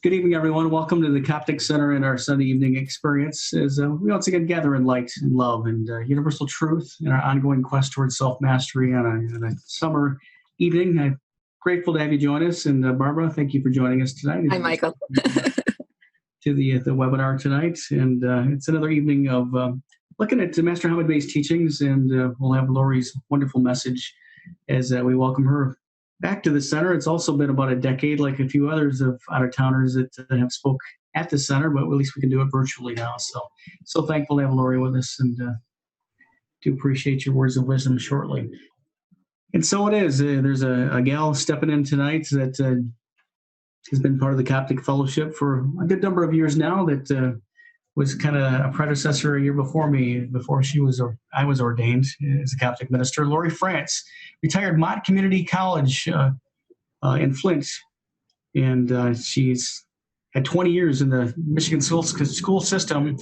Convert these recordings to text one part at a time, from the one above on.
Good evening, everyone. Welcome to the Coptic Center and our Sunday evening experience as we once again gather in light and love and universal truth in our ongoing quest towards self-mastery on a summer evening. I'm grateful to have you join us. And Barbara, thank you for joining us tonight. Hi, Michael. To the webinar tonight. And it's another evening of looking at Master Hamid-based teachings, and we'll have Lori's wonderful message as we welcome her back to the center. It's also been about a decade, like a few others of out-of-towners that have spoke at the center, but at least we can do it virtually now. So thankful to have Lori with us, and do appreciate your words of wisdom shortly. And so it is. There's a gal stepping in tonight that has been part of the Coptic Fellowship for a good number of years now, that was kind of a predecessor a year before me, before I was ordained as a Coptic minister. Lori France, retired Mott Community College in Flint, and she's had 20 years in the Michigan school system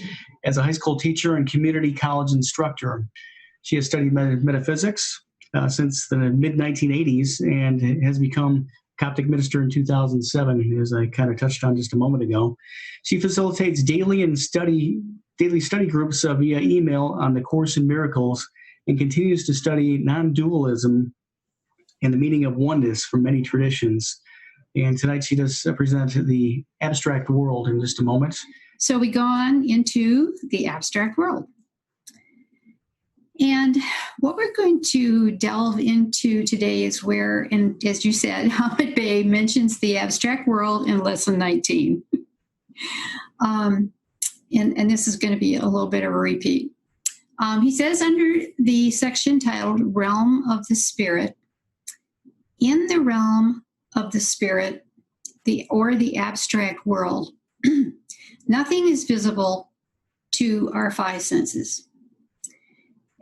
as a high school teacher and community college instructor. She has studied metaphysics since the mid-1980s and has become Coptic minister in 2007, as I kind of touched on just a moment ago. She facilitates daily study groups via email on the Course in Miracles, and continues to study non-dualism and the meaning of oneness from many traditions. And tonight she does present the abstract world in just a moment. So we go on into the abstract world. And what we're going to delve into today is where, and as you said, Hamid Bey mentions the abstract world in lesson 19. And this is going to be a little bit of a repeat. He says under the section titled Realm of the Spirit, in the realm of the spirit, the abstract world, nothing is visible to our five senses.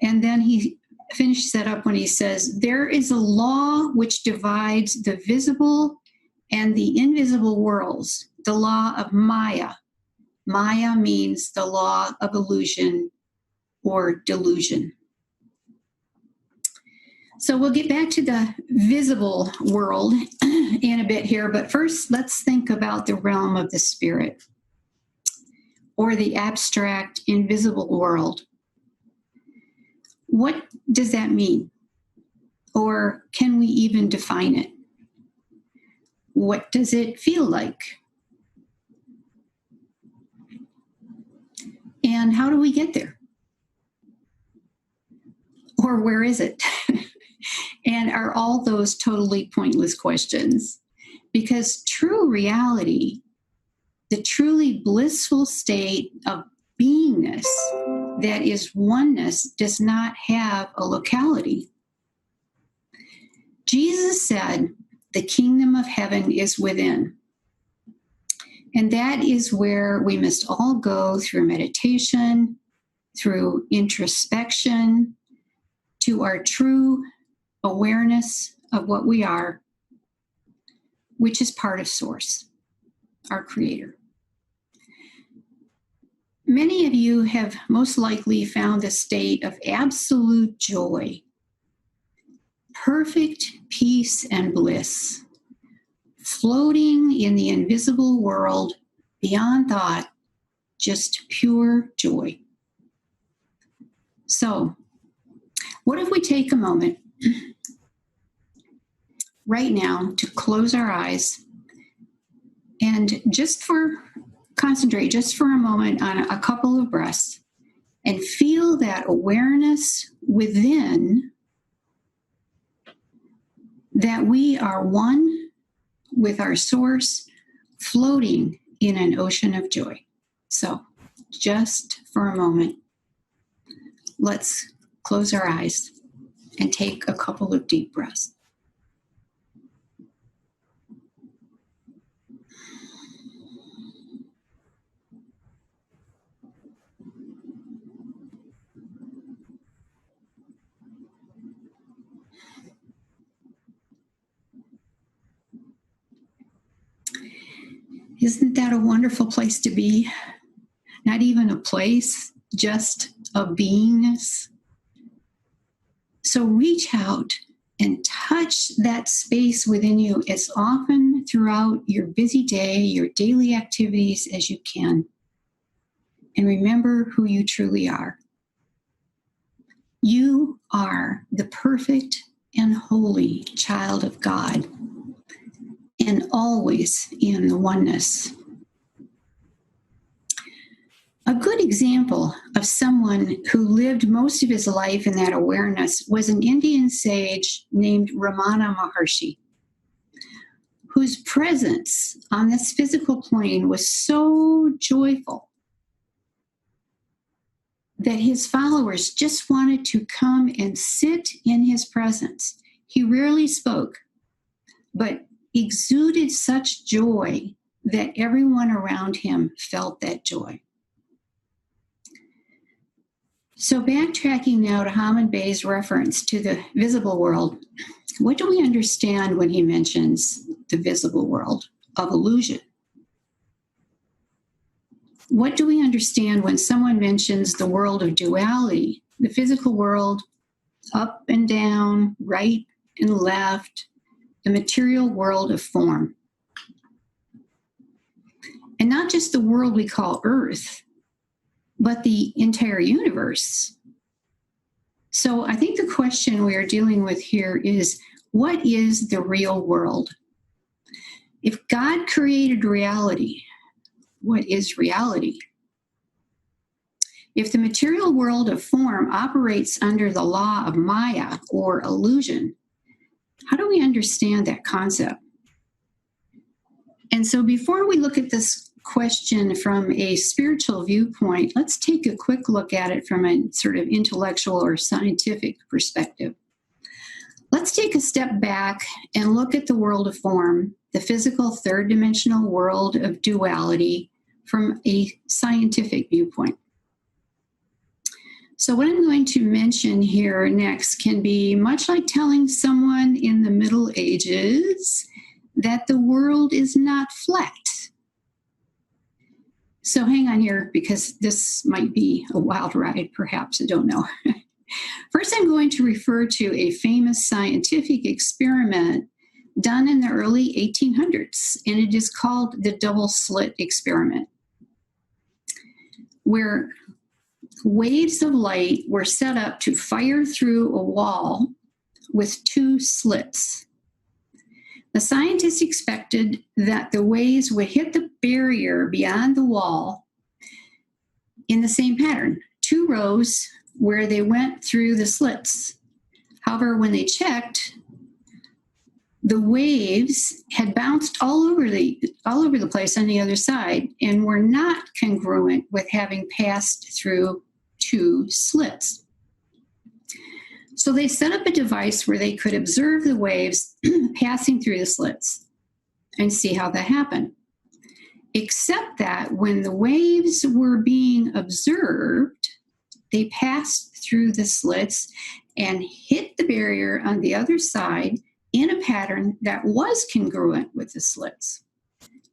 And then he finishes that up when he says, there is a law which divides the visible and the invisible worlds, the law of Maya. Maya means the law of illusion or delusion. So we'll get back to the visible world in a bit here, but first let's think about the realm of the spirit, or the abstract invisible world. What does that mean? Or can we even define it? What does it feel like? And how do we get there? Or where is it? And are all those totally pointless questions? Because true reality, the truly blissful state of beingness that is oneness, does not have a locality. Jesus said, the kingdom of heaven is within. And that is where we must all go through meditation, through introspection, to our true awareness of what we are, which is part of Source, our Creator. Many of you have most likely found a state of absolute joy, perfect peace and bliss, floating in the invisible world beyond thought, just pure joy. So, what if we take a moment right now to close our eyes and concentrate just for a moment on a couple of breaths and feel that awareness within, that we are one with our source, floating in an ocean of joy. So just for a moment, let's close our eyes and take a couple of deep breaths. Isn't that a wonderful place to be? Not even a place, just a beingness. So reach out and touch that space within you as often throughout your busy day, your daily activities as you can. And remember who you truly are. You are the perfect and holy child of God, and always in the oneness. A good example of someone who lived most of his life in that awareness was an Indian sage named Ramana Maharshi, whose presence on this physical plane was so joyful that his followers just wanted to come and sit in his presence. He rarely spoke, but exuded such joy that everyone around him felt that joy. So backtracking now to Hamed Bey's reference to the visible world, what do we understand when he mentions the visible world of illusion? What do we understand when someone mentions the world of duality, the physical world, up and down, right and left, the material world of form? And not just the world we call Earth, but the entire universe. So I think the question we are dealing with here is, what is the real world? If God created reality, what is reality? If the material world of form operates under the law of Maya or illusion, how do we understand that concept? And so before we look at this question from a spiritual viewpoint, let's take a quick look at it from a sort of intellectual or scientific perspective. Let's take a step back and look at the world of form, the physical third-dimensional world of duality, from a scientific viewpoint. So what I'm going to mention here next can be much like telling someone in the Middle Ages that the world is not flat. So hang on here, because this might be a wild ride, perhaps, I don't know. First, I'm going to refer to a famous scientific experiment done in the early 1800s, and it is called the double slit experiment, where waves of light were set up to fire through a wall with two slits. The scientists expected that the waves would hit the barrier beyond the wall in the same pattern, 2 rows where they went through the slits. However, when they checked, the waves had bounced all over the place on the other side and were not congruent with having passed through 2 slits. So they set up a device where they could observe the waves passing through the slits and see how that happened. Except that when the waves were being observed, they passed through the slits and hit the barrier on the other side in a pattern that was congruent with the slits.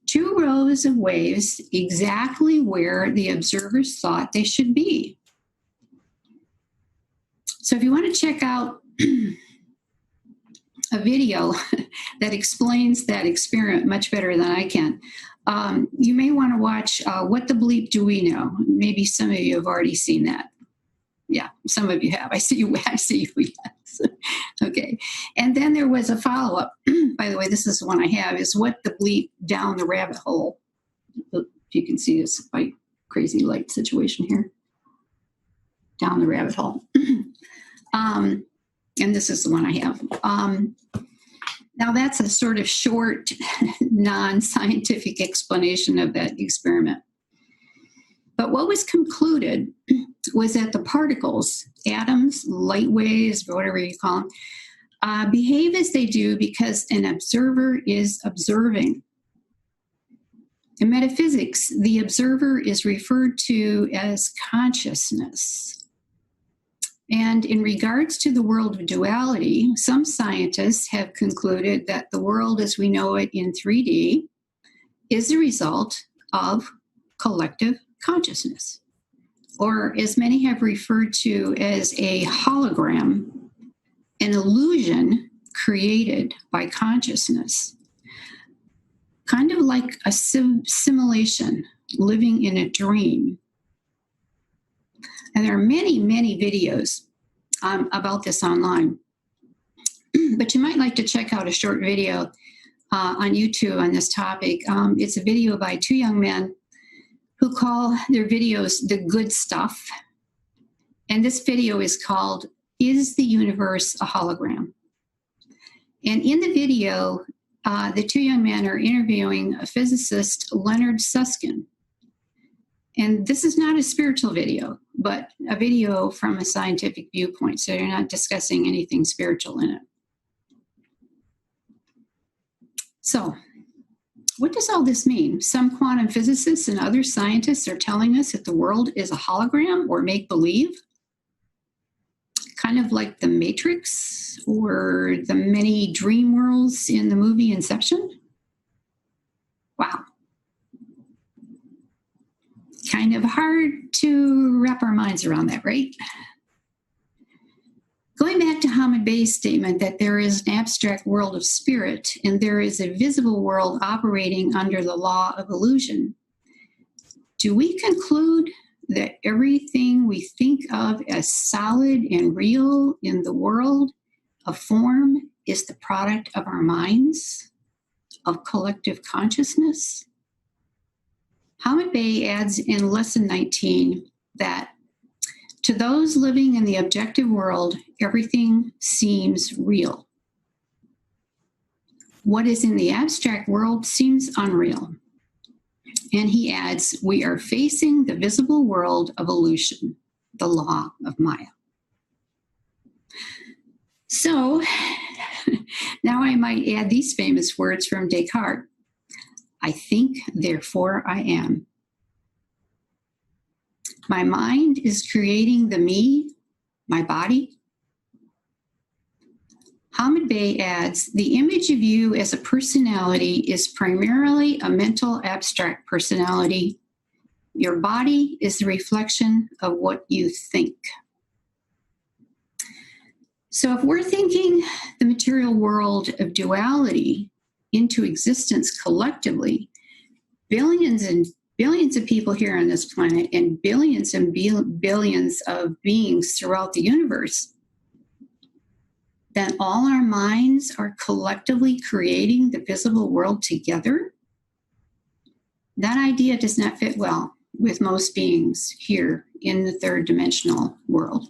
2 rows of waves exactly where the observers thought they should be. So if you want to check out a video that explains that experiment much better than I can, you may want to watch What the Bleep Do We Know? Maybe some of you have already seen that. Yeah, some of you have. I see you, yes. Okay. And then there was a follow-up. By the way, this is the one I have, is What the Bleep Down the Rabbit Hole. If you can see this by crazy light situation here. Down the rabbit hole. And this is the one I have. Now that's a sort of short, non-scientific explanation of that experiment. But what was concluded was that the particles, atoms, light waves, whatever you call them, behave as they do because an observer is observing. In metaphysics, the observer is referred to as consciousness. And in regards to the world of duality, some scientists have concluded that the world as we know it in 3D is the result of collective consciousness, or as many have referred to as a hologram, an illusion created by consciousness. kind of like a simulation, living in a dream. And there are many, many videos about this online. But you might like to check out a short video on YouTube on this topic. It's a video by two young men who call their videos The Good Stuff. And this video is called, Is the Universe a Hologram? And in the video, the two young men are interviewing a physicist, Leonard Susskind. And this is not a spiritual video, but a video from a scientific viewpoint. So you're not discussing anything spiritual in it. So what does all this mean? Some quantum physicists and other scientists are telling us that the world is a hologram or make-believe, kind of like the Matrix or the many dream worlds in the movie Inception. Wow. Kind of hard to wrap our minds around that, right? Going back to Hamid Bey's statement that there is an abstract world of spirit and there is a visible world operating under the law of illusion, do we conclude that everything we think of as solid and real in the world of form is the product of our minds, of collective consciousness? Hamid Bey adds in Lesson 19 that to those living in the objective world, everything seems real. What is in the abstract world seems unreal. And he adds, we are facing the visible world of illusion, the law of Maya. So now I might add these famous words from Descartes. I think, therefore I am. My mind is creating the me, my body. Hamid Bey adds, the image of you as a personality is primarily a mental abstract personality. Your body is the reflection of what you think. So if we're thinking the material world of duality into existence collectively, billions and billions of people here on this planet and billions of beings throughout the universe, then all our minds are collectively creating the visible world together? That idea does not fit well with most beings here in the third dimensional world.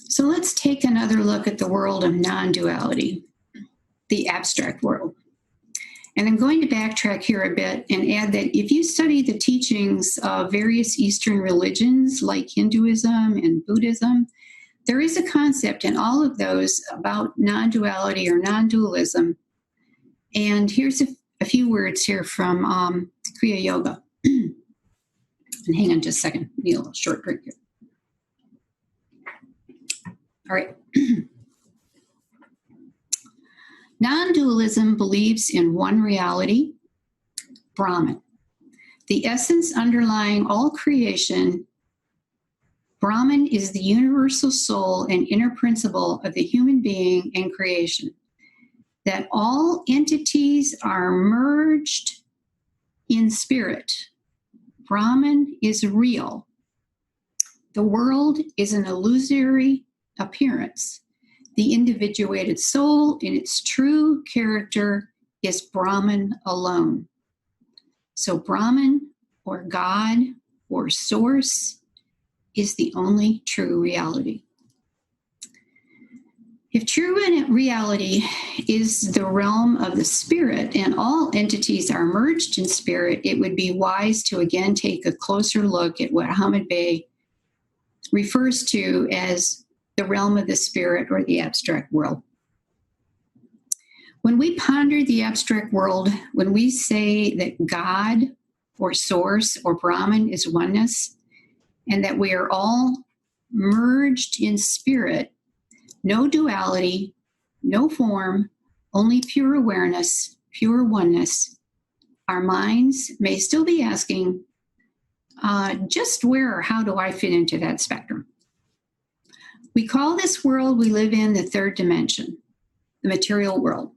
So let's take another look at the world of non-duality, the abstract world. And I'm going to backtrack here a bit and add that if you study the teachings of various Eastern religions like Hinduism and Buddhism, there is a concept in all of those about non-duality or non-dualism. And here's a few words here from Kriya Yoga. And hang on just a second, need a little short break here. All right. Non-dualism believes in one reality, Brahman. The essence underlying all creation, Brahman is the universal soul and inner principle of the human being and creation. That all entities are merged in spirit. Brahman is real. The world is an illusory appearance. The individuated soul in its true character is Brahman alone. So Brahman or God or source is the only true reality. If true reality is the realm of the spirit and all entities are merged in spirit, it would be wise to again take a closer look at what Hamid Bey refers to as the realm of the spirit or the abstract world. When we ponder the abstract world, when we say that God or source or Brahman is oneness, and that we are all merged in spirit, no duality, no form, only pure awareness, pure oneness, our minds may still be asking, just where or how do I fit into that spectrum? We call this world we live in the third dimension. the material world.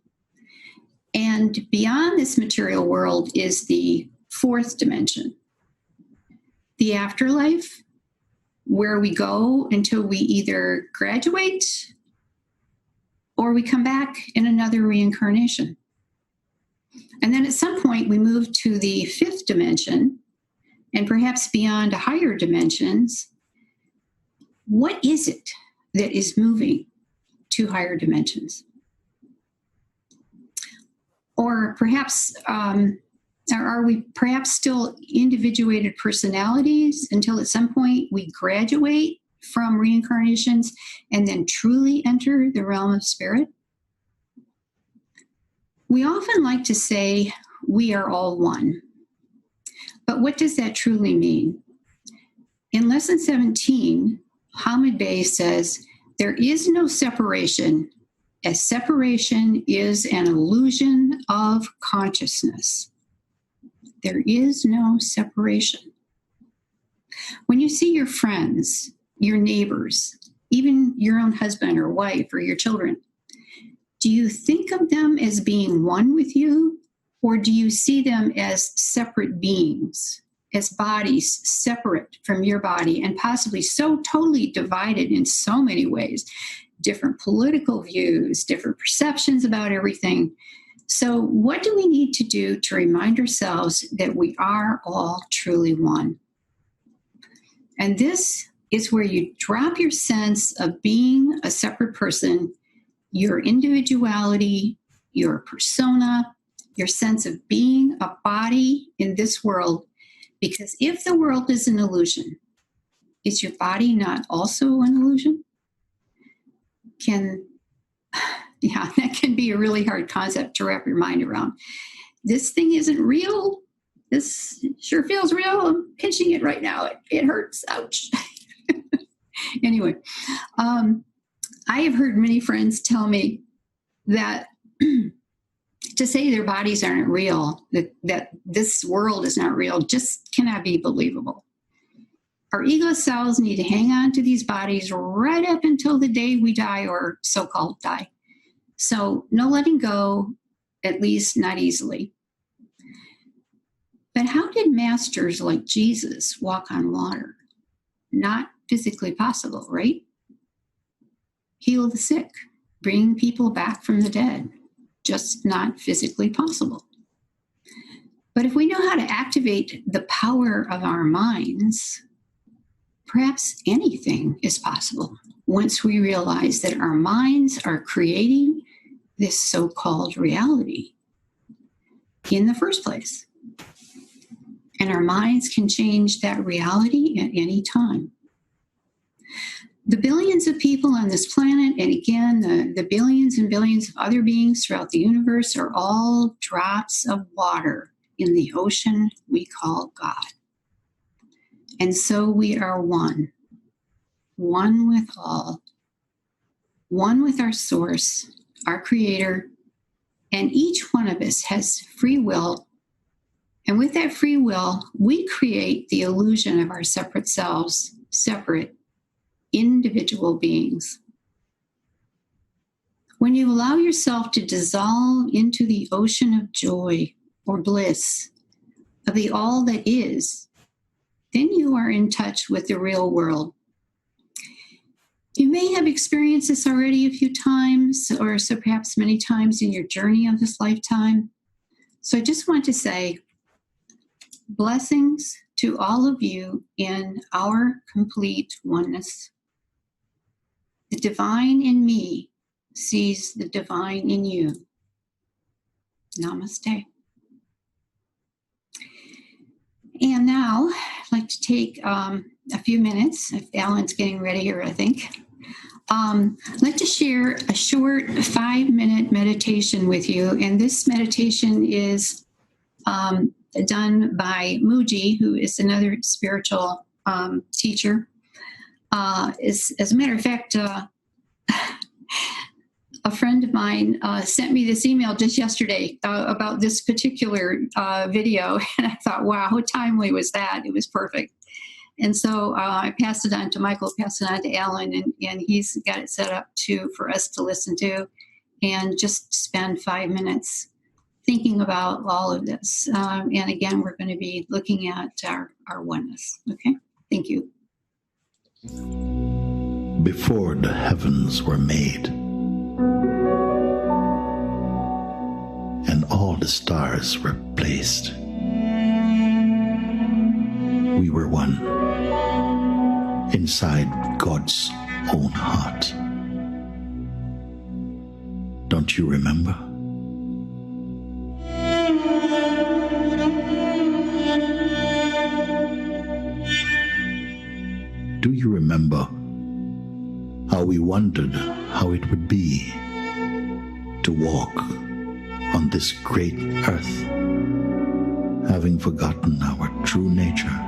And beyond this material world is the fourth dimension, the afterlife, where we go until we either graduate or we come back in another reincarnation. And then at some point we move to the fifth dimension, and perhaps beyond to higher dimensions. What is it that is moving to higher dimensions? Or perhaps, are we perhaps still individuated personalities until at some point we graduate from reincarnations and then truly enter the realm of spirit? We often like to say we are all one. But what does that truly mean? In Lesson 17, Hamid Bey says, there is no separation, as separation is an illusion of consciousness. There is no separation. When you see your friends, your neighbors, even your own husband or wife or your children, do you think of them as being one with you, or do you see them as separate beings, as bodies separate from your body and possibly so totally divided in so many ways, different political views, different perceptions about everything? So what do we need to do to remind ourselves that we are all truly one? And this is where you drop your sense of being a separate person, your individuality, your persona, your sense of being a body in this world. Because if the world is an illusion, is your body not also an illusion? That can be a really hard concept to wrap your mind around. This thing isn't real. This sure feels real. I'm pinching it right now. It hurts. Ouch. Anyway, I have heard many friends tell me that to say their bodies aren't real, that this world is not real, just cannot be believable. Our ego cells need to hang on to these bodies right up until the day we die, or so-called die. So no letting go, at least not easily. But how did masters like Jesus walk on water? Not physically possible, right? Heal the sick, bring people back from the dead, just not physically possible. But if we know how to activate the power of our minds, perhaps anything is possible once we realize that our minds are creating this so-called reality in the first place. And our minds can change that reality at any time. The billions of people on this planet, and again, the billions and billions of other beings throughout the universe, are all drops of water in the ocean we call God. And so we are one with all, one with our source, our creator, and each one of us has free will. And with that free will, we create the illusion of our separate selves, separate individual beings. When you allow yourself to dissolve into the ocean of joy or bliss, of the all that is, then you are in touch with the real world. You may have experienced this already a few times, or so perhaps many times in your journey of this lifetime. So I just want to say, blessings to all of you in our complete oneness. The divine in me sees the divine in you. Namaste. And now I'd like to take a few minutes, if Alan's getting ready here, I think. I'd like to share a short 5-minute meditation with you. And this meditation is done by Muji, who is another spiritual teacher. As a matter of fact, a friend of mine sent me this email just yesterday about this particular video, and I thought, wow, how timely was that? It was perfect. And so I passed it on to Michael, passed it on to Alan, and he's got it set up for us to listen to. and just spend 5 minutes thinking about all of this. And again, we're going to be looking at our oneness. Okay, thank you. Before the heavens were made, and all the stars were placed, we were one inside God's own heart. Don't you remember? Do you remember how we wondered how it would be to walk on this great earth, having forgotten our true nature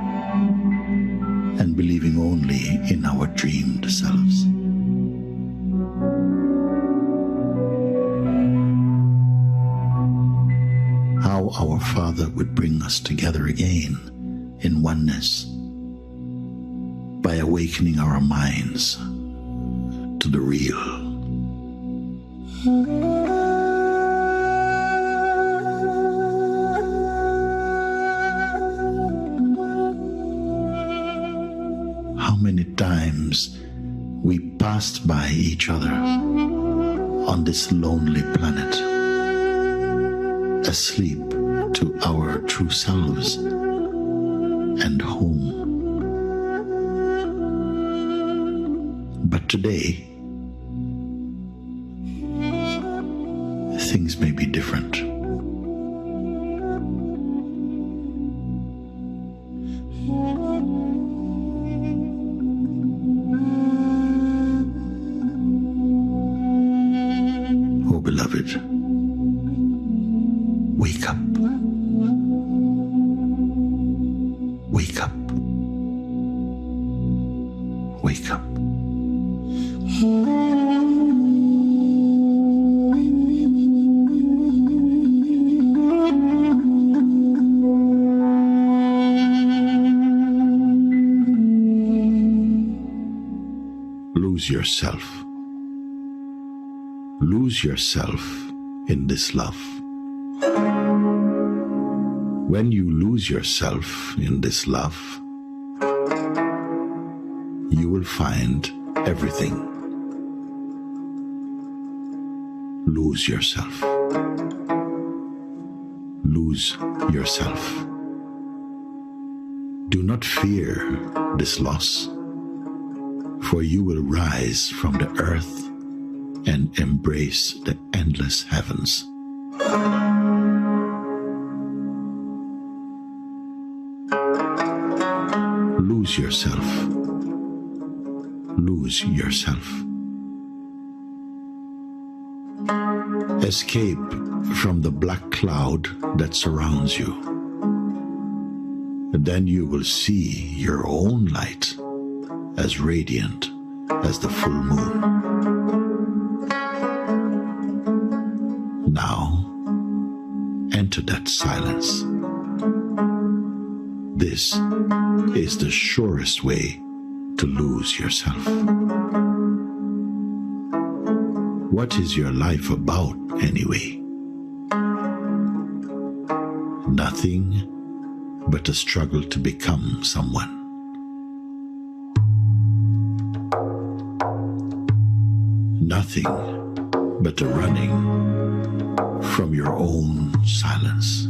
and believing only in our dreamed selves? How our Father would bring us together again in oneness by awakening our minds to the real. How many times we passed by each other on this lonely planet, asleep to our true selves and home. But today, things may be different. Oh, beloved, wake up. Wake up. Wake up. Lose yourself. Lose yourself in this love. When you lose yourself in this love, you will find everything. Lose yourself. Lose yourself. Do not fear this loss, for you will rise from the earth and embrace the endless heavens. Lose yourself. Lose yourself. Escape from the black cloud that surrounds you. Then you will see your own light as radiant as the full moon. Now, enter that silence. This is the surest way to lose yourself. What is your life about anyway? Nothing but a struggle to become someone. Nothing but a running from your own silence.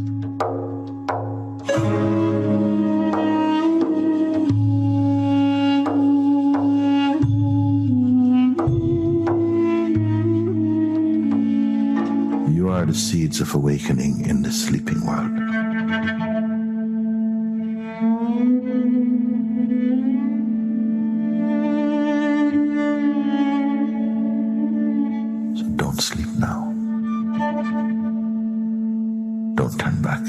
You are the seeds of awakening in the sleeping world. So don't sleep now. Don't turn back.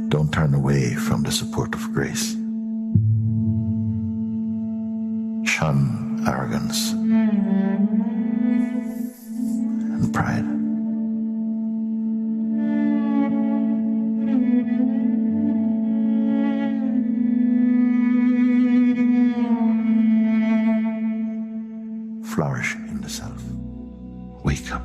Don't turn away from the support of grace. Shun arrogance and pride. flourish in the self. Wake up.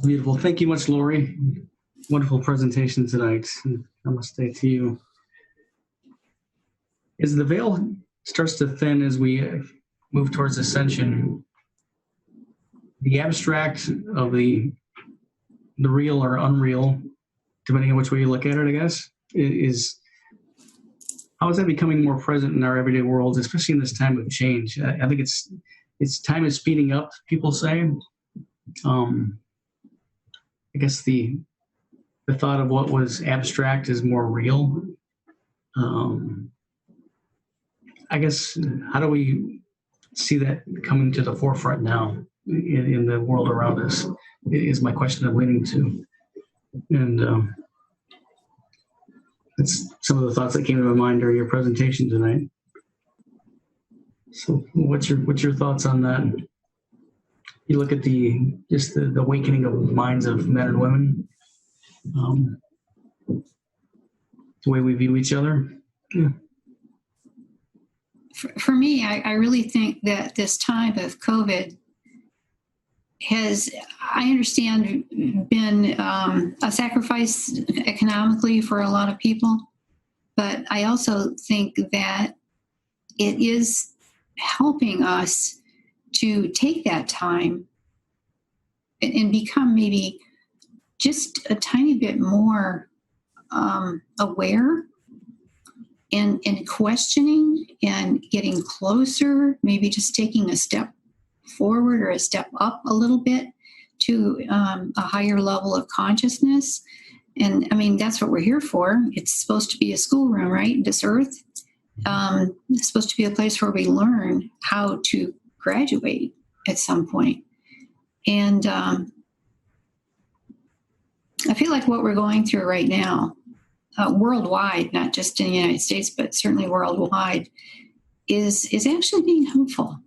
Beautiful. Thank you much, Lori. Wonderful presentation tonight. Namaste to you. As the veil starts to thin as we move towards ascension, the abstract of the real or unreal, depending on which way you look at it, I guess, is how is that becoming more present in our everyday world, especially in this time of change? I think it's time is speeding up, people say. I guess the thought of what was abstract is more real. I guess, how do we see that coming to the forefront now in the world around us is my question I'm leading to. And that's some of the thoughts that came to my mind during your presentation tonight. So what's your thoughts on that? You look at the awakening of minds of men and women, the way we view each other. Yeah. For me, I really think that this time of COVID has, I understand, been a sacrifice economically for a lot of people. But I also think that it is helping us to take that time and become maybe just a tiny bit more aware and questioning and getting closer, maybe just taking a step forward or a step up a little bit to a higher level of consciousness. And I mean, that's what we're here for. It's supposed to be a schoolroom, right? This earth. It's supposed to be a place where we learn how to graduate at some point. And I feel like what we're going through right now, worldwide, not just in the United States, but certainly worldwide, is actually being hopeful.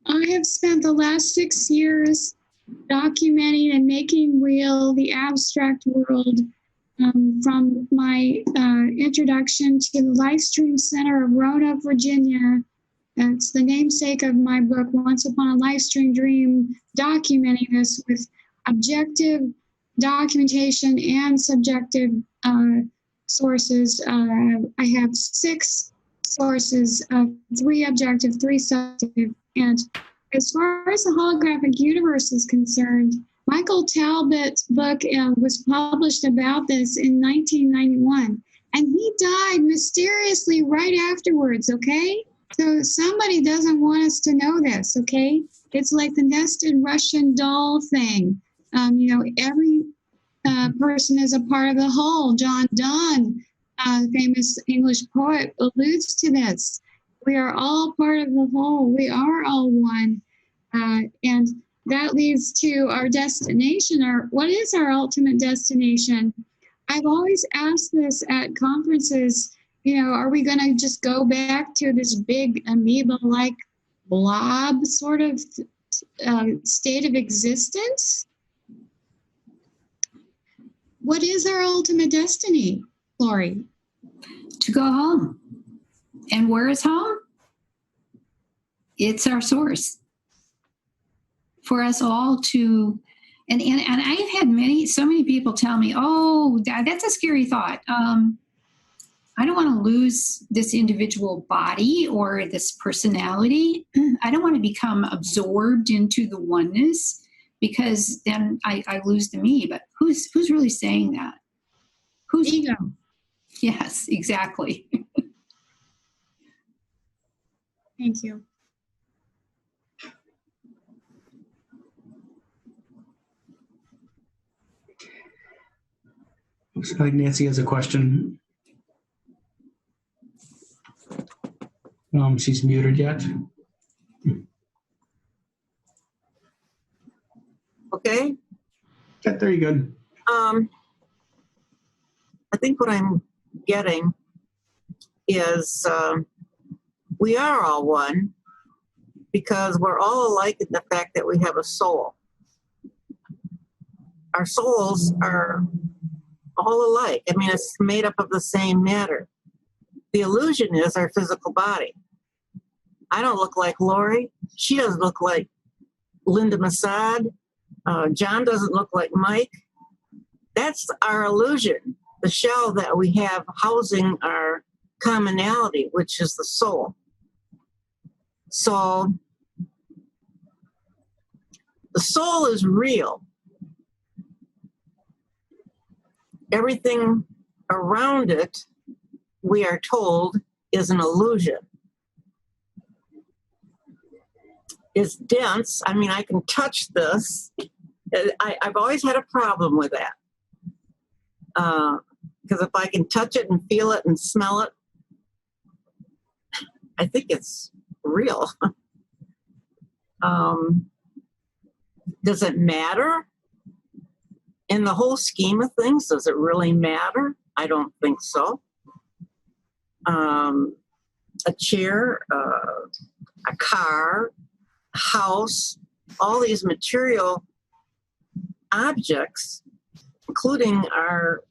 I have spent the last 6 years documenting and making real the abstract world, from my introduction to the Lifestream Center of Roanoke, Virginia. That's the namesake of my book, Once Upon a Lifestream Dream, documenting this with objective documentation and subjective sources. I have 6 sources, 3 objective, 3 subjective. And as far as the holographic universe is concerned, Michael Talbot's book was published about this in 1991, and he died mysteriously right afterwards, okay? So somebody doesn't want us to know this, okay? It's like the nested Russian doll thing. Every person is a part of the whole. John Donne, famous English poet, alludes to this. We are all part of the whole. We are all one. And that leads to our destination. What is our ultimate destination? I've always asked this at conferences. Are we going to just go back to this big amoeba-like blob sort of state of existence? What is our ultimate destiny, Lori? To go home. And where is home? It's our source. For us all to, and I've had so many people tell me, oh, that's a scary thought. I don't want to lose this individual body or this personality. I don't want to become absorbed into the oneness, because then I lose the me. But who's really saying that? Who's ego? Yes, exactly. Thank you. I think Nancy has a question. She's muted yet. Okay. Yeah, there you go. I think what I'm getting is we are all one because we're all alike in the fact that we have a soul. Our souls are all alike. I mean, it's made up of the same matter. The illusion is our physical body. I don't look like Lori. She doesn't look like Linda Masad. John doesn't look like Mike. That's our illusion, the shell that we have housing our commonality, which is the soul. So the soul is real. Everything around it, we are told, is an illusion. It's dense. I mean, I can touch this. I've always had a problem with that. Because if I can touch it and feel it and smell it, I think it's real. Does it matter? In the whole scheme of things, does it really matter? I don't think so. A chair, a car, a house, all these material objects, including our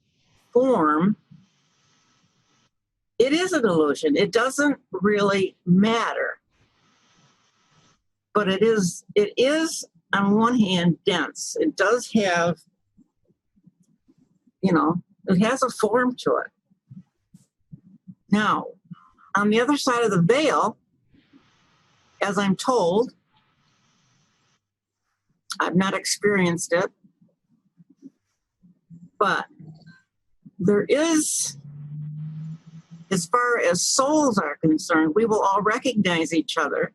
form, it is an illusion. It doesn't really matter. But it is on one hand dense. It does have, it has a form to it. Now, on the other side of the veil, as I'm told, I've not experienced it, but there is, as far as souls are concerned, we will all recognize each other.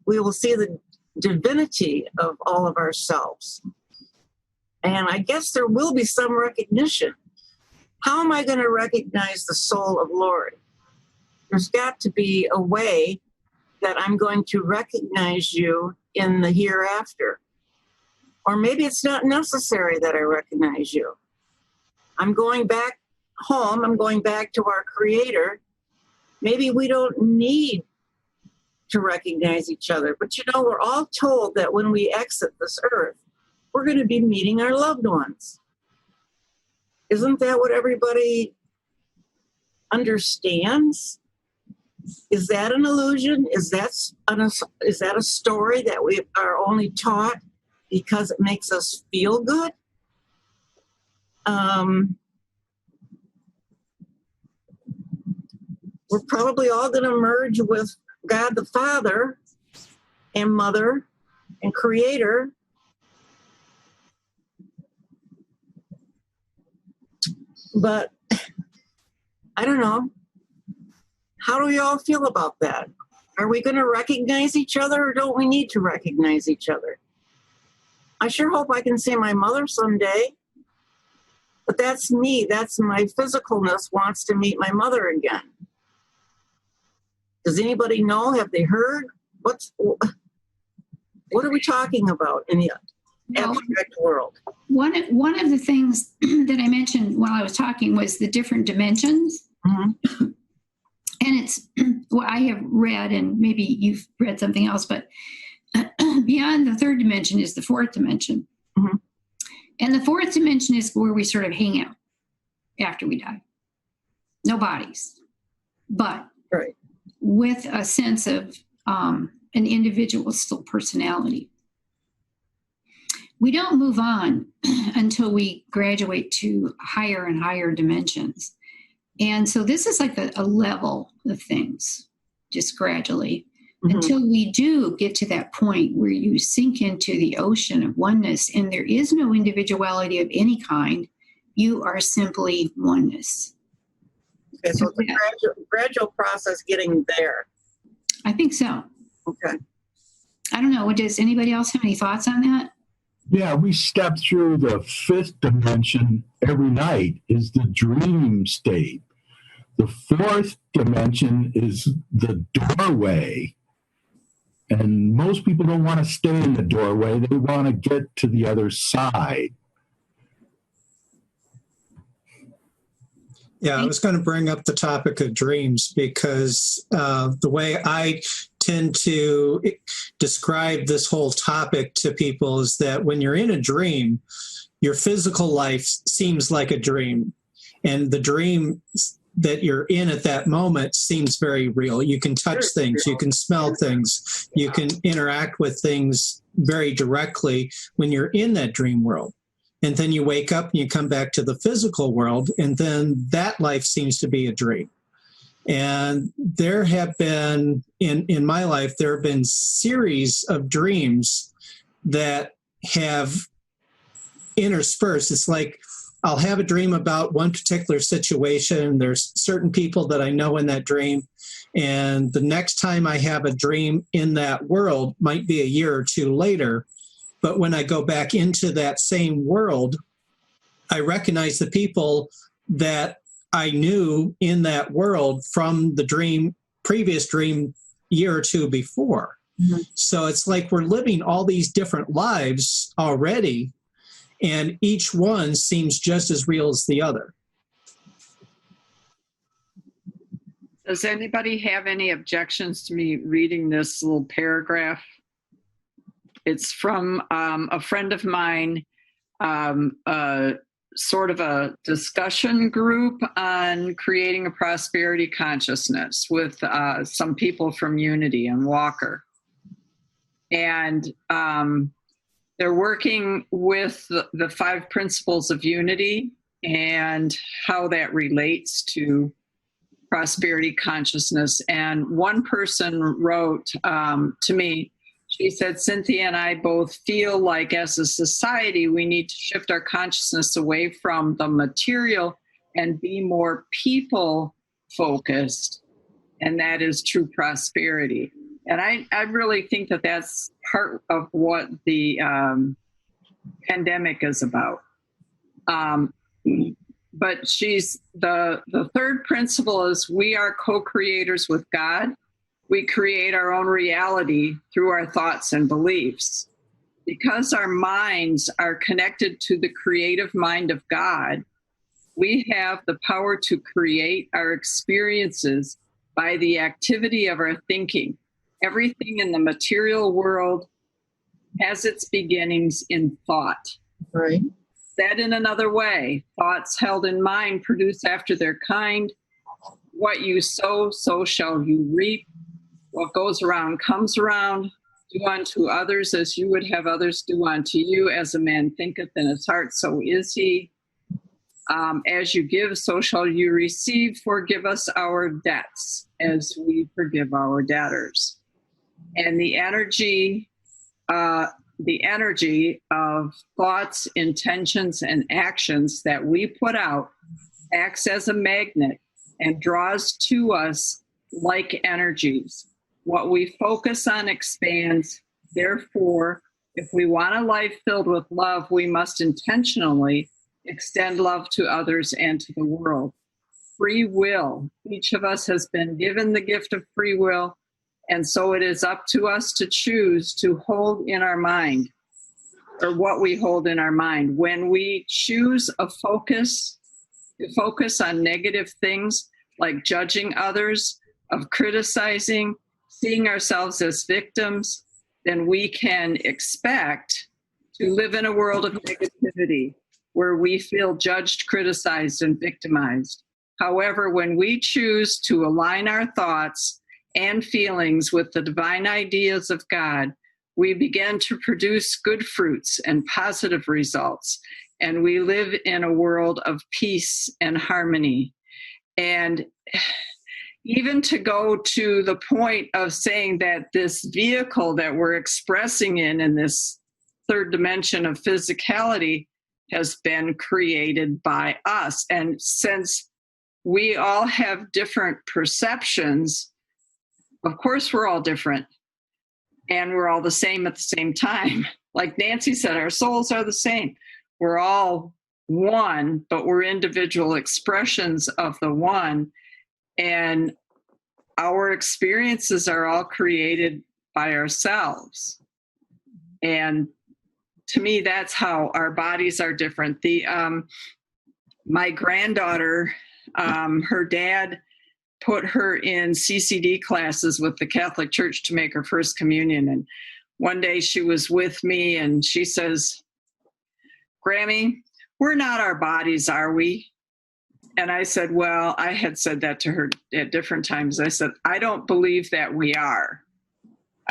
We will see the divinity of all of ourselves. And I guess there will be some recognition. How am I going to recognize the soul of Lori? There's got to be a way that I'm going to recognize you in the hereafter. Or maybe it's not necessary that I recognize you. I'm going back home. I'm going back to our Creator. Maybe we don't need to recognize each other. But we're all told that when we exit this earth, we're going to be meeting our loved ones. Isn't that what everybody understands? Is that an illusion? Is that a story that we are only taught because it makes us feel good? We're probably all going to merge with God the Father and Mother and Creator. But I don't know. How do we all feel about that? Are we going to recognize each other, or don't we need to recognize each other? I sure hope I can see my mother someday. But that's me. That's my physicalness wants to meet my mother again. Does anybody know? Have they heard? What are we talking about in the abstract world? One of the things that I mentioned while I was talking was the different dimensions. Mm-hmm. And it's what I have read, and maybe you've read something else, but beyond the third dimension is the fourth dimension. Mm-hmm. And the fourth dimension is where we sort of hang out after we die. No bodies, but right. With a sense of an individual's still personality. We don't move on until we graduate to higher and higher dimensions. And so this is like a level of things, just gradually, mm-hmm. until we do get to that point where you sink into the ocean of oneness and there is no individuality of any kind. You are simply oneness. Okay, so it's a gradual process getting there. I think so. Okay. I don't know. Does anybody else have any thoughts on that? Yeah, we step through the fifth dimension every night is the dream state. The fourth dimension is the doorway And most people don't want to stay in the doorway. They want to get to the other side. Yeah, I was going to bring up the topic of dreams because the way I tend to describe this whole topic to people is that when you're in a dream, your physical life seems like a dream. And the dream that you're in at that moment seems very real. You can touch things, you can smell things, you can interact with things very directly when you're in that dream world. And then you wake up and you come back to the physical world, and then that life seems to be a dream. And there have been, in my life, there have been series of dreams that have interspersed. It's like I'll have a dream about one particular situation. There's certain people that I know in that dream. And the next time I have a dream in that world might be a year or two later. But when I go back into that same world, I recognize the people that I knew in that world from the previous dream year or two before. Mm-hmm. So it's like we're living all these different lives already, and each one seems just as real as the other. Does anybody have any objections to me reading this little paragraph? It's from a friend of mine, sort of a discussion group on creating a prosperity consciousness with some people from Unity and Walker. And they're working with the 5 principles of Unity and how that relates to prosperity consciousness. And one person wrote to me, she said, Cynthia and I both feel like as a society, we need to shift our consciousness away from the material and be more people focused. And that is true prosperity. And I really think that that's part of what the pandemic is about. But the third principle is we are co-creators with God. We create our own reality through our thoughts and beliefs. Because our minds are connected to the creative mind of God, we have the power to create our experiences by the activity of our thinking. Everything in the material world has its beginnings in thought. Right. Said in another way, thoughts held in mind produce after their kind. What you sow, so shall you reap. What goes around comes around. Do unto others as you would have others do unto you. As a man thinketh in his heart, so is he. As you give, so shall you receive. Forgive us our debts as we forgive our debtors. And the energy of thoughts, intentions, and actions that we put out acts as a magnet and draws to us like energies. What we focus on expands. Therefore, if we want a life filled with love, we must intentionally extend love to others and to the world. Free will. Each of us has been given the gift of free will, and so it is up to us to choose to hold in our mind, or what we hold in our mind. When we choose to focus on negative things like judging others, of criticizing, seeing ourselves as victims, then we can expect to live in a world of negativity where we feel judged, criticized, and victimized. However, when we choose to align our thoughts and feelings with the divine ideas of God, we begin to produce good fruits and positive results, and we live in a world of peace and harmony. And even to go to the point of saying that this vehicle that we're expressing in this third dimension of physicality has been created by us. And since we all have different perceptions, of course we're all different, and we're all the same at the same time. Like Nancy said, our souls are the same. We're all one, but we're individual expressions of the one. And our experiences are all created by ourselves. And to me, that's how our bodies are different. My granddaughter, her dad put her in CCD classes with the Catholic Church to make her first communion. And one day she was with me and she says, "Grammy, we're not our bodies, are we?" And I said, well, I had said that to her at different times. I said, "I don't believe that we are."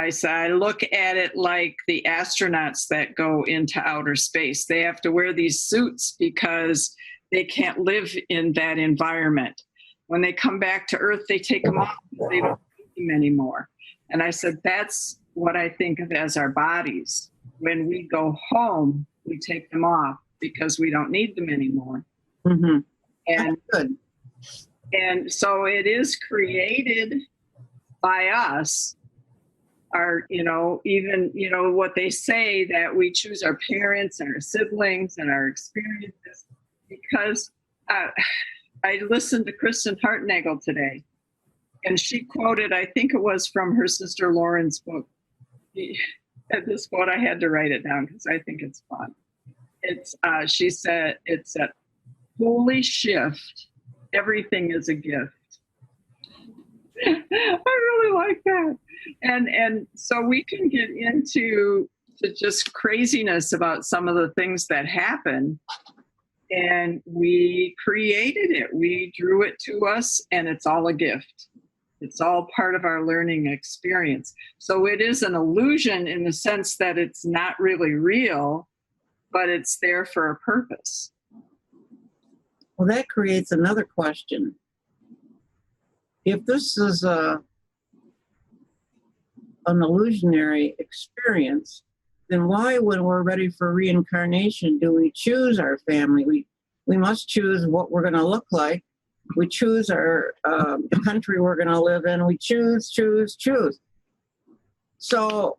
I said, "I look at it like the astronauts that go into outer space. They have to wear these suits because they can't live in that environment. When they come back to Earth, they take them off because they don't need them anymore." And I said, that's what I think of as our bodies. When we go home, we take them off because we don't need them anymore. Mm-hmm. And Good. And so it is created by us. Our, even, what they say that we choose our parents and our siblings and our experiences, because I listened to Kristen Hartnagel today, and she quoted, I think it was from her sister Lauren's book. At this quote, I had to write it down because I think it's fun. She said, it's a holy shift. Everything is a gift. I really like that. And so we can get into just craziness about some of the things that happen. And we created it. We drew it to us, and it's all a gift. It's all part of our learning experience. So it is an illusion in the sense that it's not really real, but it's there for a purpose. Well, that creates another question. If this is an illusionary experience, then why, when we're ready for reincarnation, do we choose our family? We must choose what we're going to look like. We choose our the country we're going to live in. We choose. So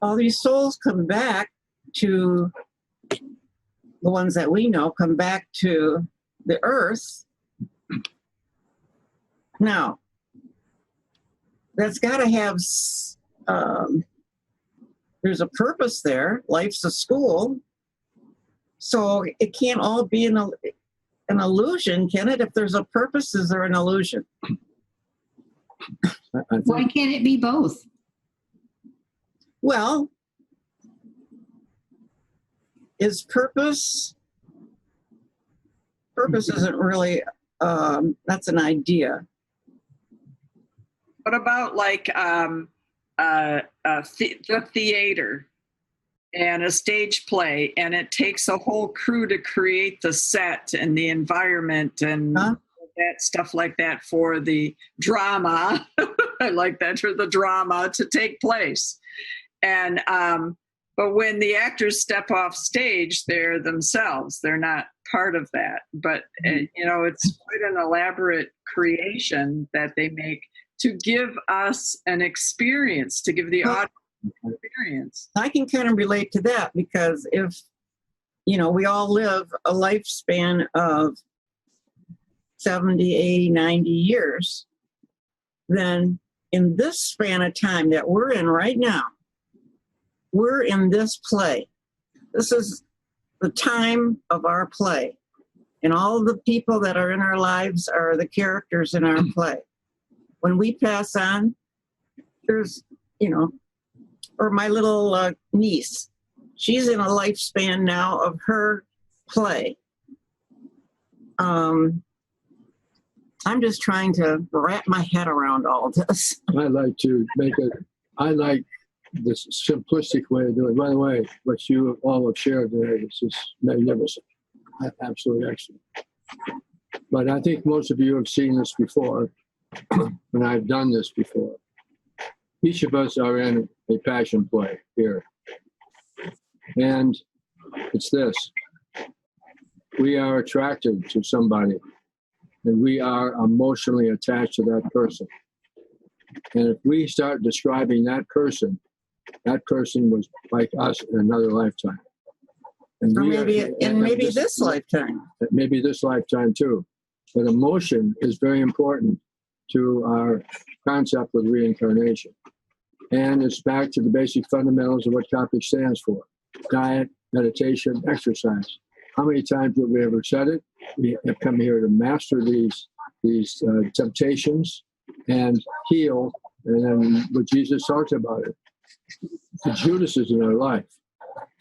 all these souls come back to, the ones that we know, come back to the earth. Now, that's got to have, there's a purpose there. Life's a school. So it can't all be an illusion, can it? If there's a purpose, is there an illusion? Why can't it be both? Well, is purpose isn't really, that's an idea. What about like the theater and a stage play, and it takes a whole crew to create the set and the environment and that stuff like that for the drama. I like that, for the drama to take place. And but when the actors step off stage, they're themselves. They're not part of that. But it's quite an elaborate creation that they make to give us an experience, to give the audience experience. I can kind of relate to that, because if, we all live a lifespan of 70, 80, 90 years, then in this span of time that we're in right now, we're in this play. This is the time of our play. And all the people that are in our lives are the characters in our play. When we pass on, there's, or my little niece, she's in a lifespan now of her play. I'm just trying to wrap my head around all this. I like to I like this simplistic way of doing it. By the way, what you all have shared today is just magnificent. Absolutely excellent. But I think most of you have seen this before, and I've done this before. Each of us are in a passion play here. And it's this. We are attracted to somebody, and we are emotionally attached to that person. And if we start describing that person was like us in another lifetime. And or maybe this lifetime. Maybe this lifetime too. But emotion is very important to our concept with reincarnation. And it's back to the basic fundamentals of what topic stands for: diet, meditation, exercise. How many times have we ever said it? We have come here to master these temptations and heal. And then what Jesus talked about it, the Judases in our life,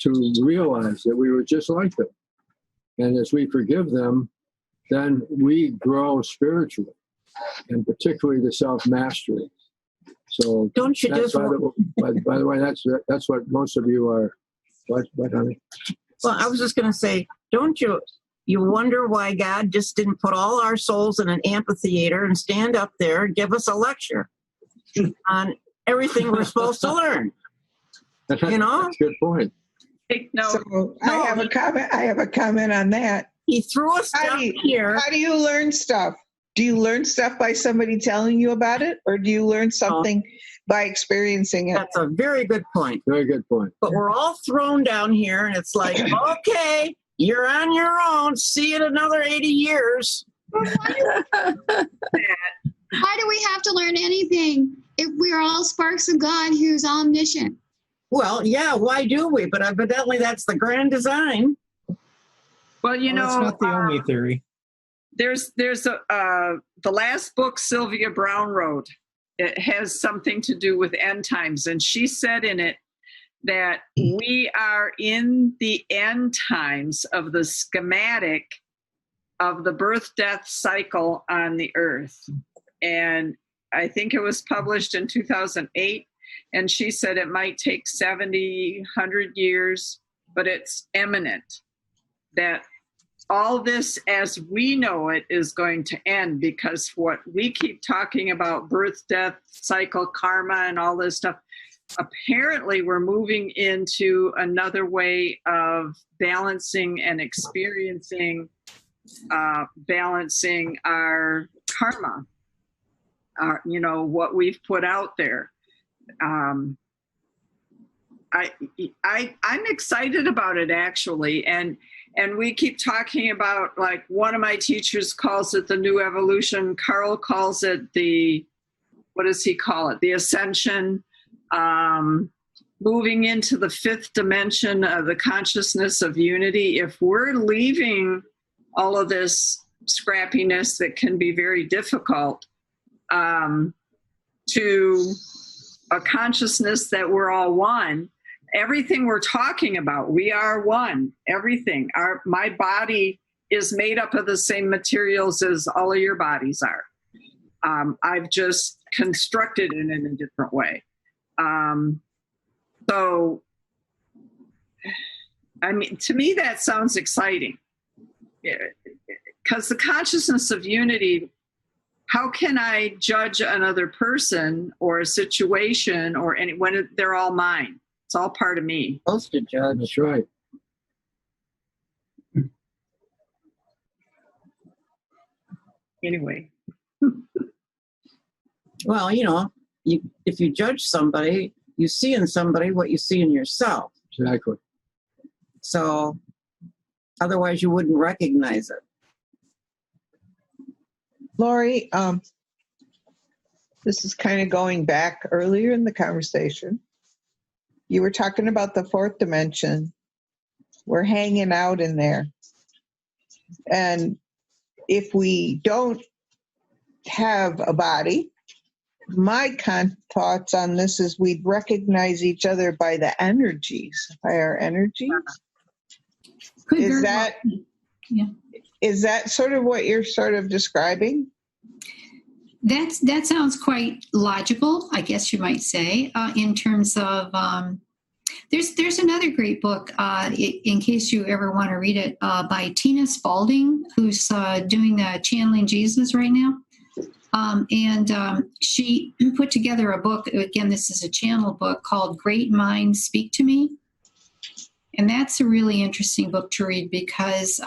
to realize that we were just like them. And as we forgive them, then we grow spiritually, and particularly the self-mastery. So Don't you that's, just by the way, that's what most of you are. What, honey? Well, I was just going to say, don't you wonder why God just didn't put all our souls in an amphitheater and stand up there and give us a lecture on everything we're supposed to learn? You know? That's a good point. So I have a comment. I have a comment on that. He threw us down here. How do you learn stuff? Do you learn stuff by somebody telling you about it, or do you learn something by experiencing it? That's a very good point. Very good point. But we're all thrown down here, and it's like, okay, you're on your own. See you in another 80 years. Why do we have to learn anything if we're all sparks of God who's omniscient? Well, yeah, why do we? But evidently that's the grand design. Well, you know, that's not the only theory. There's the last book Sylvia Brown wrote. It has something to do with end times, and she said in it that we are in the end times of the schematic of the birth-death cycle on the earth. And I think it was published in 2008. And she said it might take 70, 100 years, but it's imminent that all this as we know it is going to end, because what we keep talking about, birth, death, cycle, karma, and all this stuff, apparently we're moving into another way of balancing and experiencing, balancing our karma, what we've put out there. I'm excited about it, actually, and we keep talking about, like, one of my teachers calls it the new evolution. Carl calls it what does he call it? The ascension, moving into the fifth dimension of the consciousness of unity. If we're leaving all of this scrappiness that can be very difficult to a consciousness that we're all one, everything we're talking about, we are one, everything. My body is made up of the same materials as all of your bodies are. I've just constructed it in a different way. So, I mean, to me, that sounds exciting, because the consciousness of unity, how can I judge another person or a situation or when they're all mine? It's all part of me. Supposed to judge. That's right. Anyway. Well, if you judge somebody, you see in somebody what you see in yourself. Exactly. So otherwise you wouldn't recognize it. Lori, this is kind of going back earlier in the conversation. You were talking about the fourth dimension. We're hanging out in there. And if we don't have a body, my thoughts on this is we'd recognize each other by the energies, by our energies. Is that sort of what you're sort of describing? That sounds quite logical, I guess you might say, in terms of, there's another great book, in case you ever want to read it, by Tina Spalding, who's doing Channeling Jesus right now. And she put together a book, again, this is a channel book, called Great Minds Speak to Me. And that's a really interesting book to read, because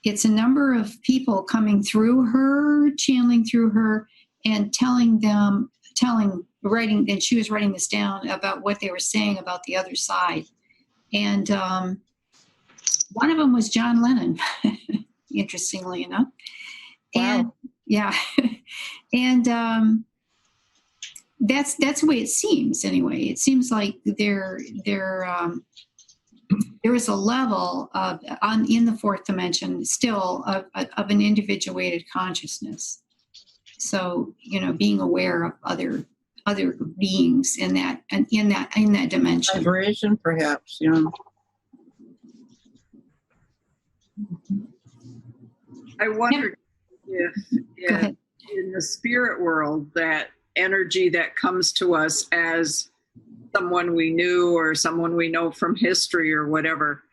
it's a number of people coming through her, channeling through her, and writing, and she was writing this down about what they were saying about the other side. And one of them was John Lennon, interestingly enough. Wow. And yeah. And that's the way it seems anyway. It seems like there is a level of in the fourth dimension still of an individuated consciousness. So, being aware of other beings in that dimension. Vibration, perhaps, I wondered if in the spirit world, that energy that comes to us as someone we knew or someone we know from history or whatever,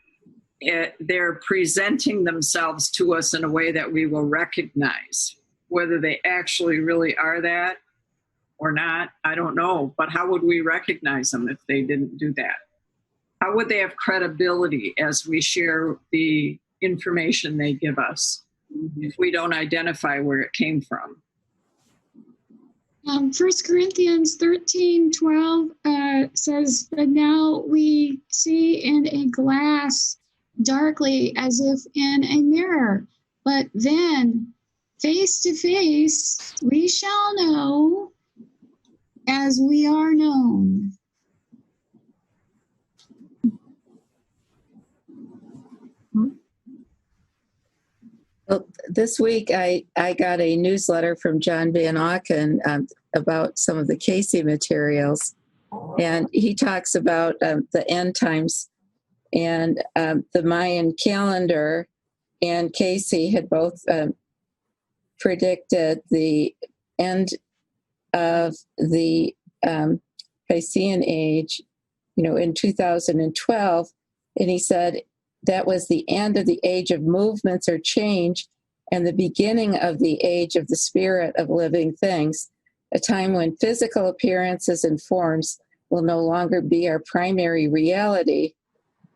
they're presenting themselves to us in a way that we will recognize. Whether they actually really are that or not, I don't know. But how would we recognize them if they didn't do that? How would they have credibility as we share the information they give us if we don't identify where it came from? 1 Corinthians 13:12 says, "But now we see in a glass darkly as if in a mirror, but then face to face we shall know as we are known." Well, this week I got a newsletter from John Van Auken about some of the Casey materials, and he talks about the end times, and the Mayan calendar and Casey had both predicted the end of the Piscean age, in 2012, and he said that was the end of the age of movements or change and the beginning of the age of the spirit of living things, a time when physical appearances and forms will no longer be our primary reality,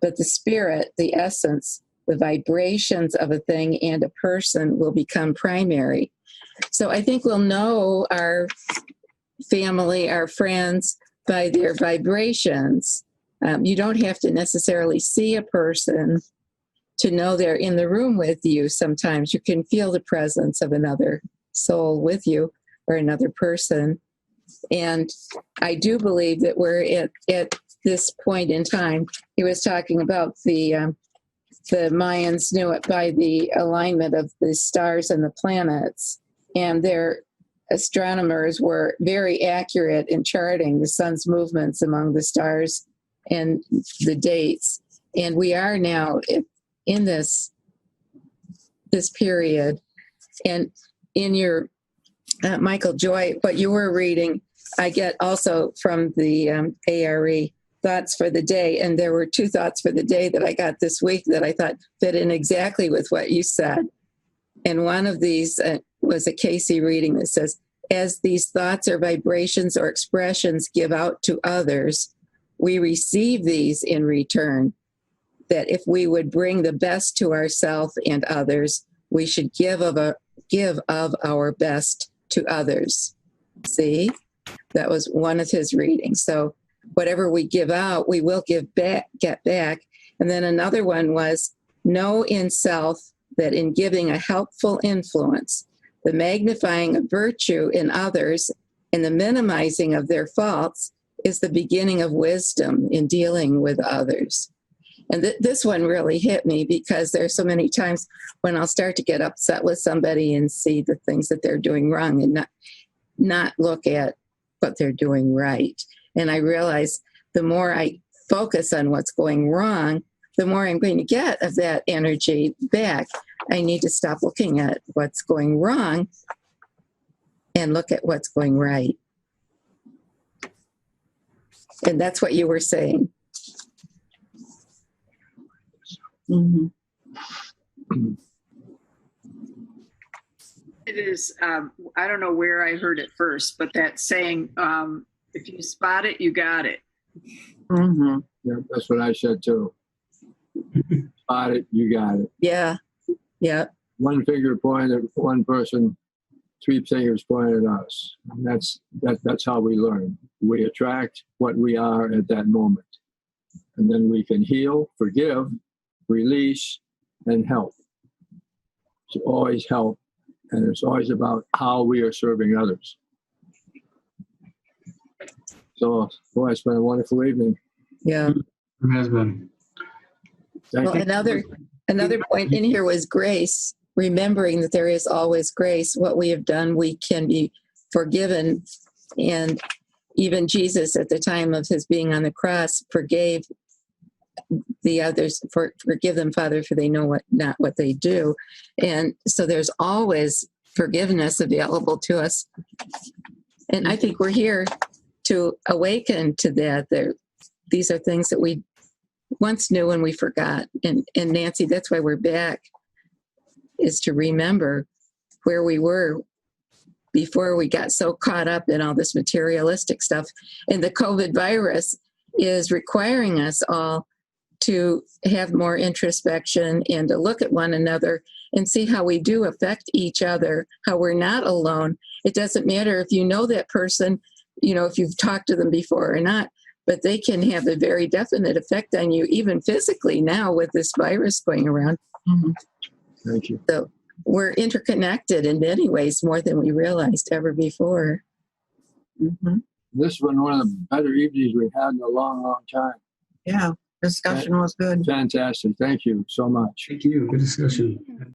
but the spirit, the essence, the vibrations of a thing and a person will become primary. So I think we'll know our family, our friends, by their vibrations. You don't have to necessarily see a person to know they're in the room with you. Sometimes you can feel the presence of another soul with you or another person. And I do believe that we're at this point in time. He was talking about the Mayans knew it by the alignment of the stars and the planets, and their astronomers were very accurate in charting the sun's movements among the stars and the dates. And we are now in this period. And in your Michael Joy, what you were reading, I get also from the ARE thoughts for the day. And there were 2 thoughts for the day that I got this week that I thought fit in exactly with what you said. And one of these was a Casey reading that says, as these thoughts or vibrations or expressions give out to others, we receive these in return. That if we would bring the best to ourselves and others, we should give of our best to others. See, that was one of his readings. So whatever we give out, we will get back. And then another one was, know in self that in giving a helpful influence, the magnifying of virtue in others and the minimizing of their faults is the beginning of wisdom in dealing with others. And this one really hit me because there's so many times when I'll start to get upset with somebody and see the things that they're doing wrong and not look at what they're doing right. And I realize the more I focus on what's going wrong, the more I'm going to get of that energy back. I need to stop looking at what's going wrong and look at what's going right. And that's what you were saying. Mm-hmm. It is, I don't know where I heard it first, but that saying, if you spot it, you got it. Mm-hmm. Yeah, that's what I said too. Spot it, you got it. Yeah. Yeah. One finger pointed at one person, 3 fingers pointed at us. And that's how we learn. We attract what we are at that moment. And then we can heal, forgive, release, and help. To always help. And it's always about how we are serving others. So, boy, it's been a wonderful evening. Yeah. It has been. Well, another point in here was grace, remembering that there is always grace. What we have done, we can be forgiven. And even Jesus, at the time of his being on the cross, forgave the others. Forgive them, Father, for they know not what they do. And so there's always forgiveness available to us. And I think we're here to awaken to that. These are things that we once knew and we forgot. And Nancy, that's why we're back, is to remember where we were before we got so caught up in all this materialistic stuff. And the COVID virus is requiring us all to have more introspection and to look at one another and see how we do affect each other, how we're not alone. It doesn't matter if you know that person, if you've talked to them before or not, but they can have a very definite effect on you, even physically now with this virus going around. Mm-hmm. Thank you. So we're interconnected in many ways, more than we realized ever before. Mm-hmm. This has been one of the better evenings we've had in a long, long time. Yeah, discussion was good. Fantastic. Thank you so much. Thank you. Good discussion.